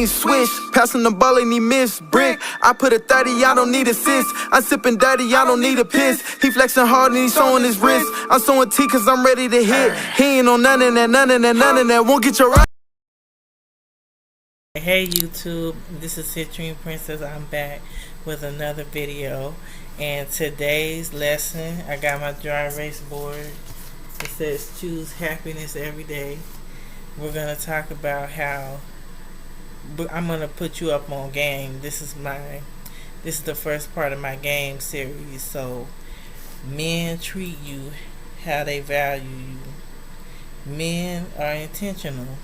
ain't switch. Passing the ball and he missed. Brick, I put a 30, I don't need assist. I'm sipping dirty, I don't need a piss. He flexing hard and he showing his wrist. I'm showing T cause I'm ready to hit. He ain't on none of that, none of that, none of that. Won't get your right. Hey YouTube, this is Citrine Princess. I'm back with another video, and today's lesson, I got my dry erase board. It says choose happiness every day. We're gonna talk about how I'm gonna put you up on game. This is the first part of my game series. So men treat you how they value you. Men are intentional.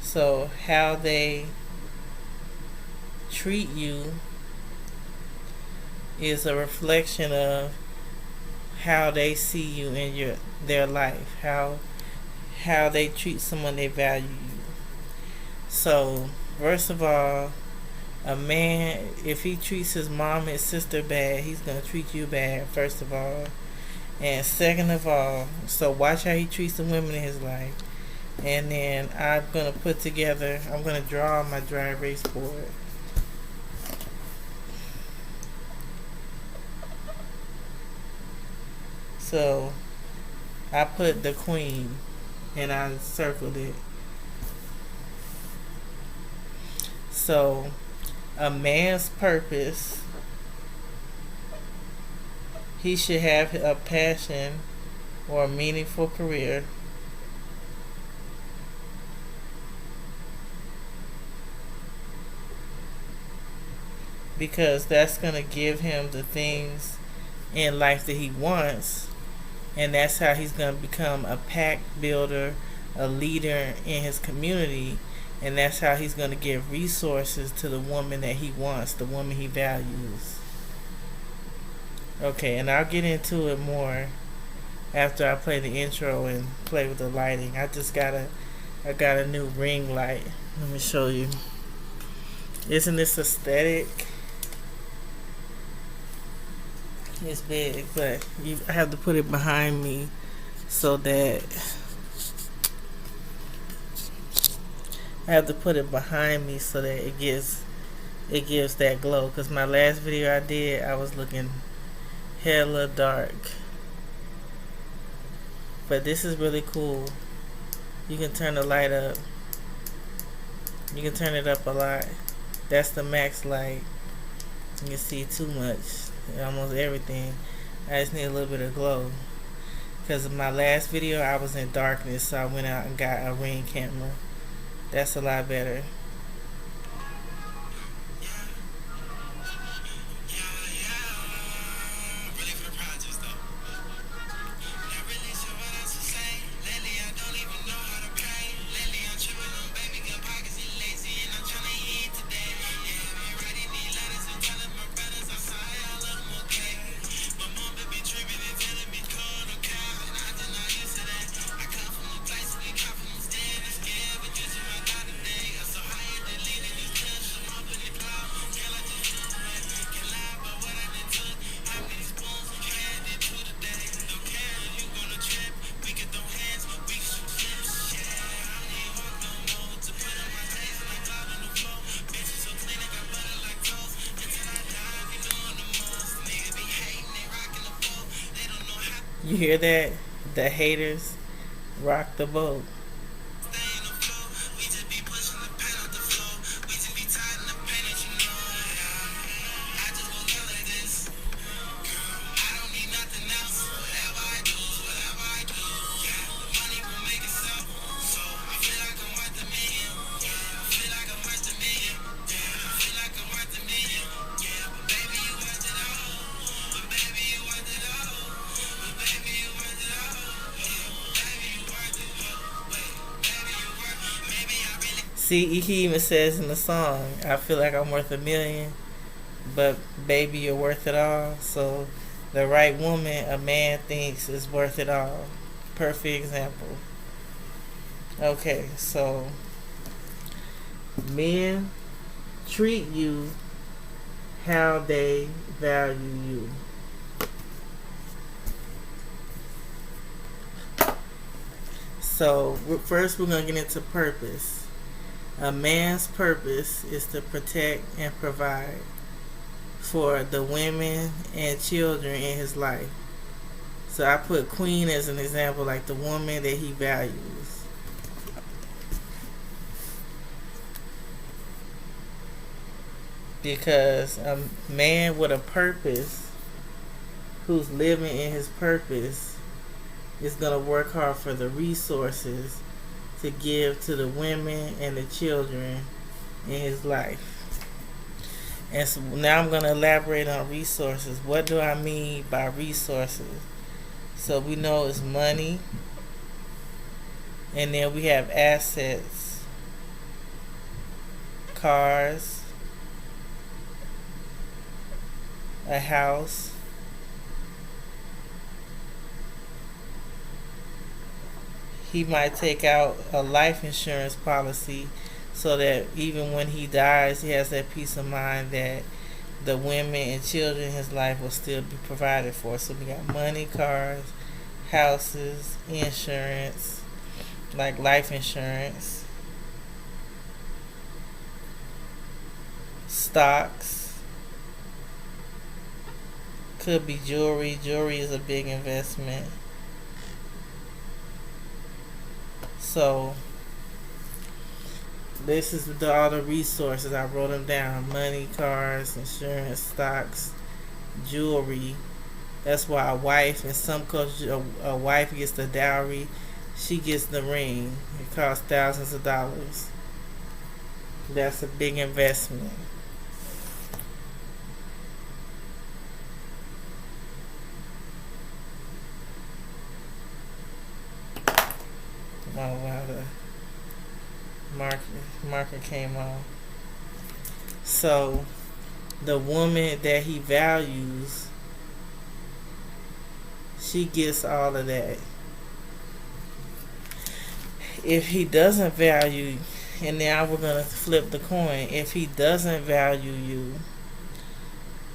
So how they treat you is a reflection of how they see you in their life, how they treat someone they value you. So first of all, a man, if he treats his mom and his sister bad, he's gonna treat you bad, first of all. And second of all, so watch how he treats the women in his life. And then I'm going to draw on my dry erase board. So I put the queen and I circled it. So a man's purpose, he should have a passion or a meaningful career. Because that's going to give him the things in life that he wants. And that's how he's going to become a pack builder, a leader in his community. And that's how he's going to give resources to the woman that he wants, the woman he values. Okay, and I'll get into it more after I play the intro and play with the lighting. I got a new ring light. Let me show you. Isn't this aesthetic? It's big, but I have to put it behind me so that it gives that glow. Cause my last video I did, I was looking hella dark. But this is really cool. You can turn the light up. You can turn it up a lot. That's the max light. You can see too much. Almost everything. I just need a little bit of glow. Because in my last video I was in darkness, so I went out and got a ring camera. That's a lot better. You hear that? The haters rock the boat. See, he even says in the song, I feel like I'm worth $1 million, but baby, you're worth it all. So the right woman, a man thinks is worth it all. Perfect example. Okay, so men treat you how they value you. So first we're going to get into purpose. A man's purpose is to protect and provide for the women and children in his life. So I put queen as an example, like the woman that he values. Because a man with a purpose, who's living in his purpose, is going to work hard for the resources to give to the women and the children in his life. And so now I'm going to elaborate on resources. What do I mean by resources? So we know it's money, and then we have assets, cars, a house, he might take out a life insurance policy so that even when he dies, he has that peace of mind that the women and children in his life will still be provided for. So we got money, cars, houses, insurance, like life insurance, stocks, could be jewelry. Jewelry is a big investment. So this is all the resources. I wrote them down: money, cars, insurance, stocks, jewelry. That's why a wife, in some cultures, a wife gets the dowry. She gets the ring. It costs thousands of dollars. That's a big investment. Oh wow, the marker came off. So the woman that he values, she gets all of that. If he doesn't value, and now we're gonna flip the coin. If he doesn't value you,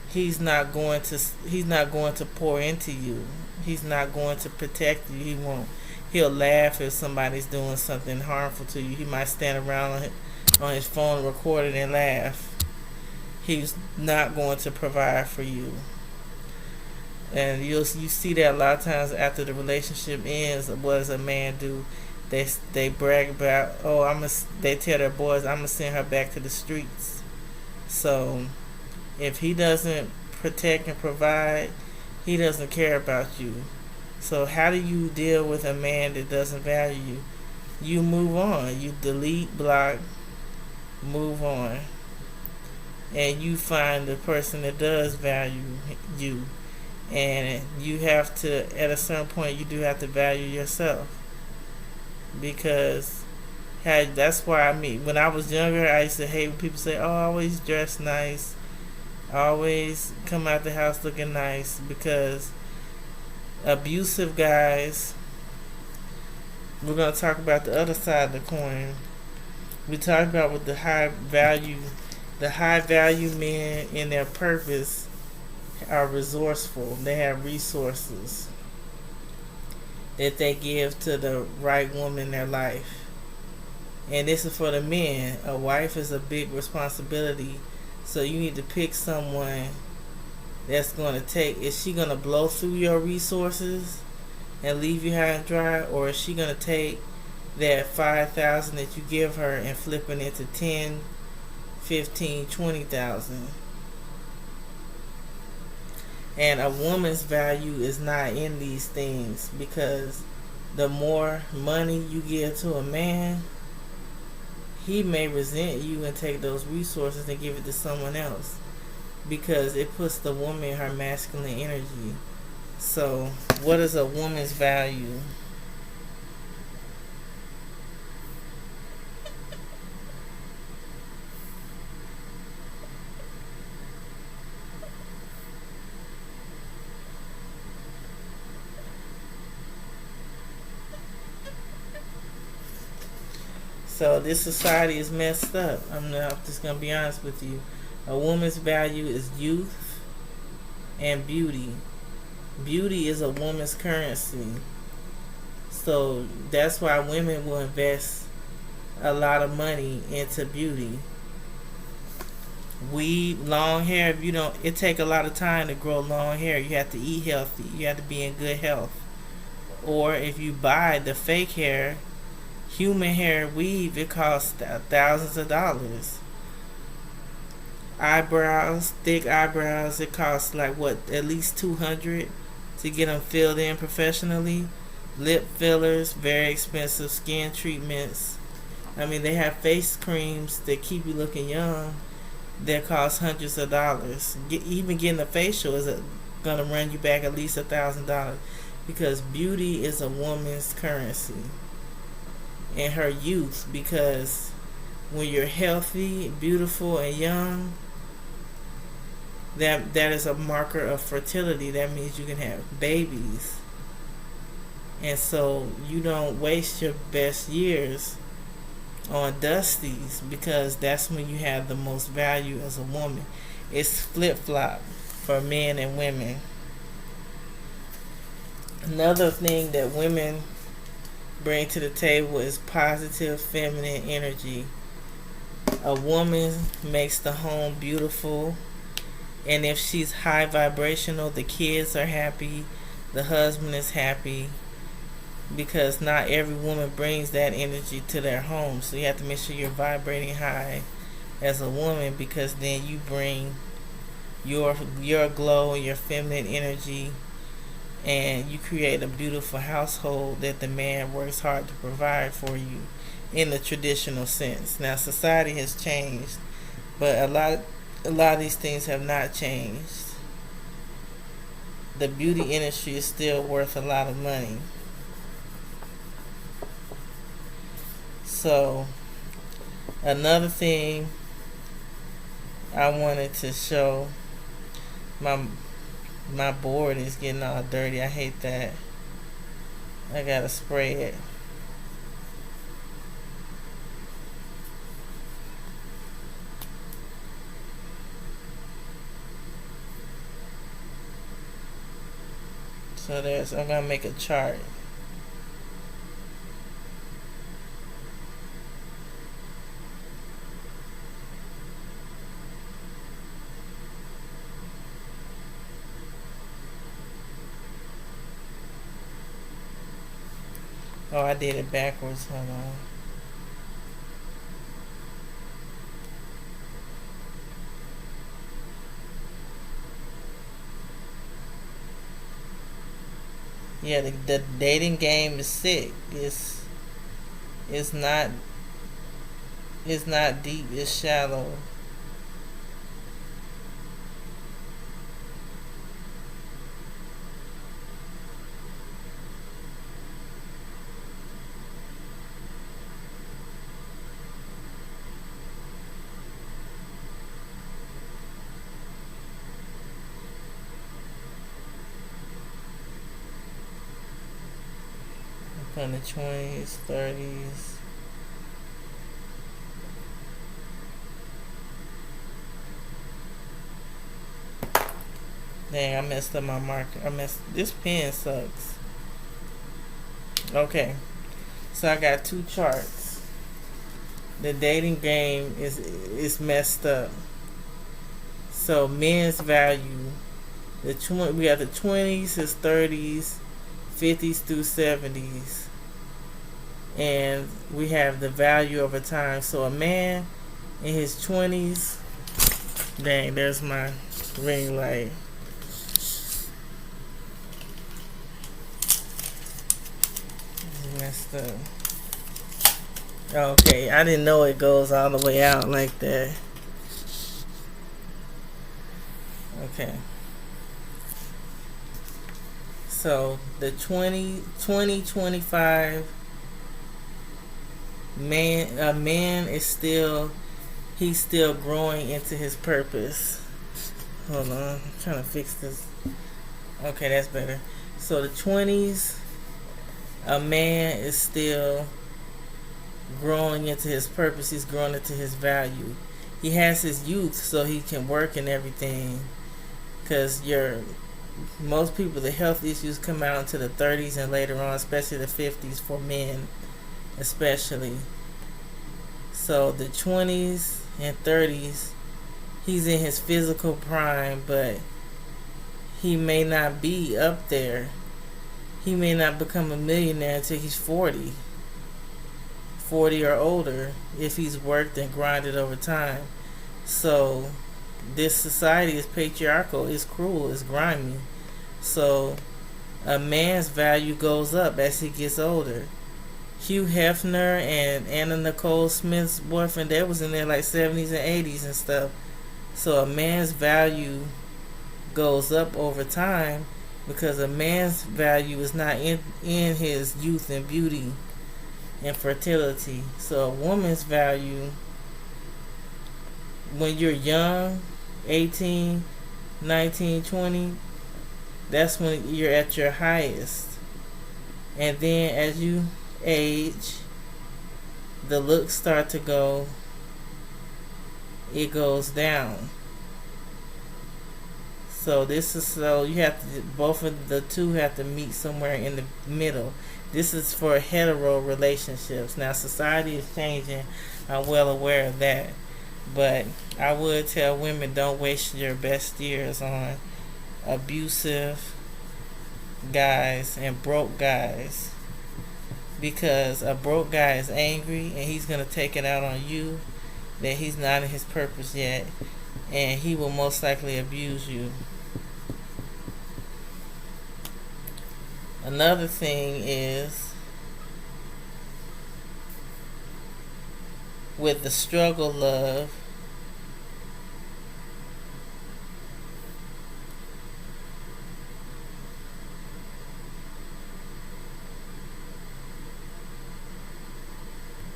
he's not going to pour into you. He's not going to protect you. He'll laugh if somebody's doing something harmful to you. He might stand around on his phone, record it, and laugh. He's not going to provide for you. And you see that a lot of times after the relationship ends. What does a man do? They brag about, they tell their boys, I'm gonna send her back to the streets. So if he doesn't protect and provide, he doesn't care about you. So how do you deal with a man that doesn't value you? You move on. You delete, block, move on. And you find the person that does value you. And you have to, at a certain point, you do have to value yourself. Because that's why when I was younger, I used to hate when people say, oh, I always dress nice. I always come out the house looking nice. Because abusive guys, we're going to talk about the other side of the coin. We talk about with the high value men in their purpose are resourceful. They have resources that they give to the right woman in their life. And this is for the men. A wife is a big responsibility, so you need to pick someone that's going to take. Is she going to blow through your resources and leave you high and dry, or is she going to take that $5,000 that you give her and flip it into 10, 15, 20,000? And a woman's value is not in these things, because the more money you give to a man, he may resent you and take those resources and give it to someone else, because it puts the woman in her masculine energy. So what is a woman's value? So this society is messed up. I'm just going to be honest with you. A woman's value is youth and beauty. Beauty is a woman's currency. So that's why women will invest a lot of money into beauty. Weave, long hair, if you don't, it take a lot of time to grow long hair. You have to eat healthy. You have to be in good health. Or if you buy the fake hair, human hair weave, it costs thousands of dollars. Eyebrows, thick eyebrows, it costs like what, at least $200 to get them filled in professionally. Lip fillers, very expensive. Skin treatments. I mean, they have face creams that keep you looking young that cost hundreds of dollars. Even getting a facial is gonna run you back at least $1,000, because beauty is a woman's currency in her youth. Because when you're healthy, beautiful, and young, that is a marker of fertility. That means you can have babies. And so you don't waste your best years on dusties, because that's when you have the most value as a woman. It's flip-flop for men and women. Another thing that women bring to the table is positive feminine energy. A woman makes the home beautiful, and if she's high vibrational, the kids are happy, the husband is happy, because not every woman brings that energy to their home. So you have to make sure you're vibrating high as a woman, because then you bring your glow and your feminine energy, and you create a beautiful household that the man works hard to provide for you in the traditional sense. Now society has changed, but a lot of these things have not changed. The beauty industry is still worth a lot of money. So another thing I wanted to show, my board is getting all dirty. I hate that. I gotta spray it. So I'm gonna make a chart. Oh, I did it backwards. Hold on. Yeah, the dating game is sick. It's not deep. It's shallow. From the 20s, 30s. Dang, I messed up my marker. This pen sucks. Okay, so I got two charts. The dating game is messed up. So men's value, we got the 20s, his 30s, 50s through 70s, and we have the value over time. So a man in his 20s, dang, there's my ring light. Messed up. Okay, I didn't know it goes all the way out like that. Okay. So the 25 man, a man is still growing into his purpose. Hold on, I'm trying to fix this. Okay, that's better. So the 20s, a man is still growing into his purpose. He's growing into his value. He has his youth so he can work and everything, because most people, the health issues come out into the 30s and later on, especially the 50s for men, especially. So the 20s and 30s, he's in his physical prime, but he may not be up there. He may not become a millionaire until he's 40 or older, if he's worked and grinded over time. So this society is patriarchal, it's cruel, it's grimy. So a man's value goes up as he gets older. Hugh Hefner and Anna Nicole Smith's boyfriend, they was in their like 70s and 80s and stuff. So a man's value goes up over time because a man's value is not in his youth and beauty and fertility. So a woman's value, when you're young, 18, 19, 20, that's when you're at your highest. And then as you age, the looks start to go, it goes down. So you have to, both of the two have to meet somewhere in the middle. This is for hetero relationships. Now society is changing, I'm well aware of that. But I would tell women, don't waste your best years on abusive guys and broke guys. Because a broke guy is angry and he's going to take it out on you, that he's not in his purpose yet, and he will most likely abuse you. Another thing is, with the struggle love,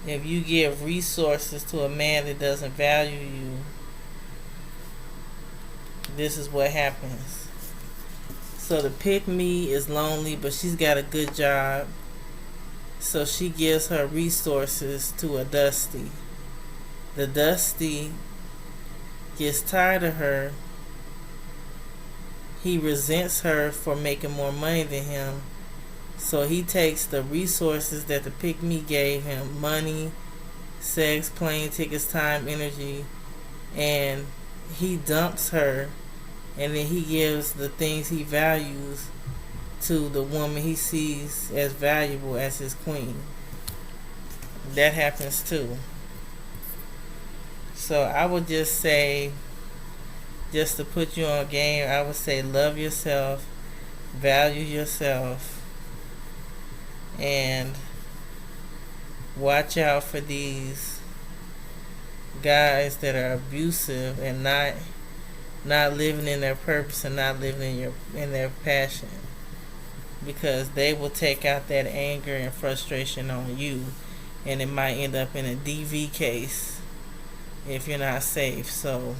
if you give resources to a man that doesn't value you, this is what happens. So the pick me is lonely, but she's got a good job. So she gives her resources to a Dusty. The Dusty gets tired of her. He resents her for making more money than him. So he takes the resources that the pick me gave him, money, sex, plane tickets, time, energy, and he dumps her, and then he gives the things he values to the woman he sees as valuable as his queen. That happens too. So I would just say, just to put you on game, I would say love yourself, value yourself, and watch out for these guys that are abusive and not living in their purpose and not living in their passion, because they will take out that anger and frustration on you, and it might end up in a DV case if you're not safe. So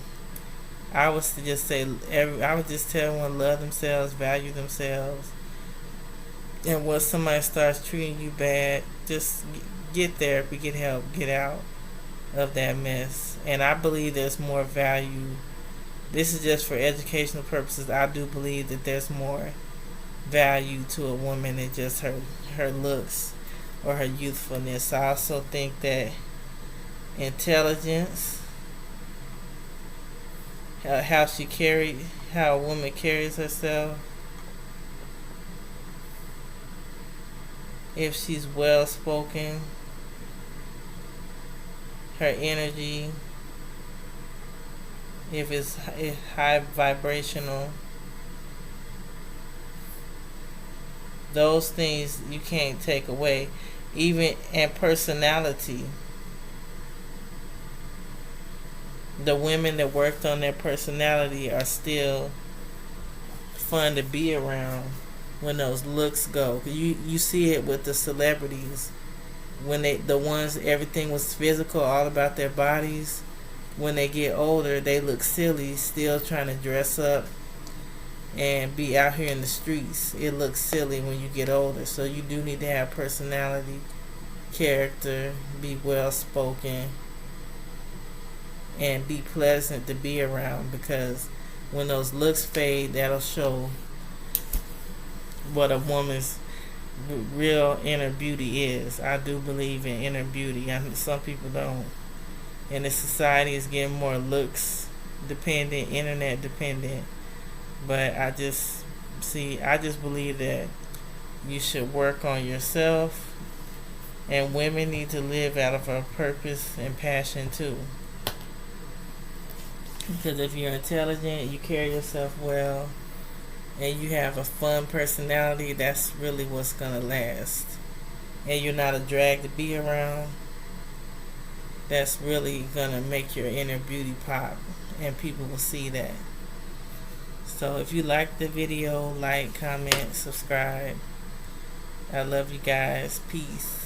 I would just say, I would just tell everyone, love themselves, value themselves, and once somebody starts treating you bad, just get therapy, get help, get out of that mess. And I believe there's more value. This is just for educational purposes. I do believe that there's more value to a woman than just her looks or her youthfulness. I also think that intelligence, how a woman carries herself, if she's well spoken, her energy, if it's high vibrational, those things you can't take away. Even in personality, the women that worked on their personality are still fun to be around when those looks go. You see it with the celebrities, when the ones everything was physical, all about their bodies. When they get older, they look silly, still trying to dress up and be out here in the streets. It looks silly when you get older. So you do need to have personality, character, be well spoken, and be pleasant to be around, because when those looks fade, that'll show what a woman's real inner beauty is. I do believe in inner beauty. Some people don't. And the society is getting more looks dependent, internet dependent. But I just believe that you should work on yourself, and women need to live out of a purpose and passion too. Because if you're intelligent, you carry yourself well, and you have a fun personality, that's really what's gonna last. And you're not a drag to be around, that's really gonna make your inner beauty pop, and people will see that. So if you like the video, like, comment, subscribe. I love you guys. Peace.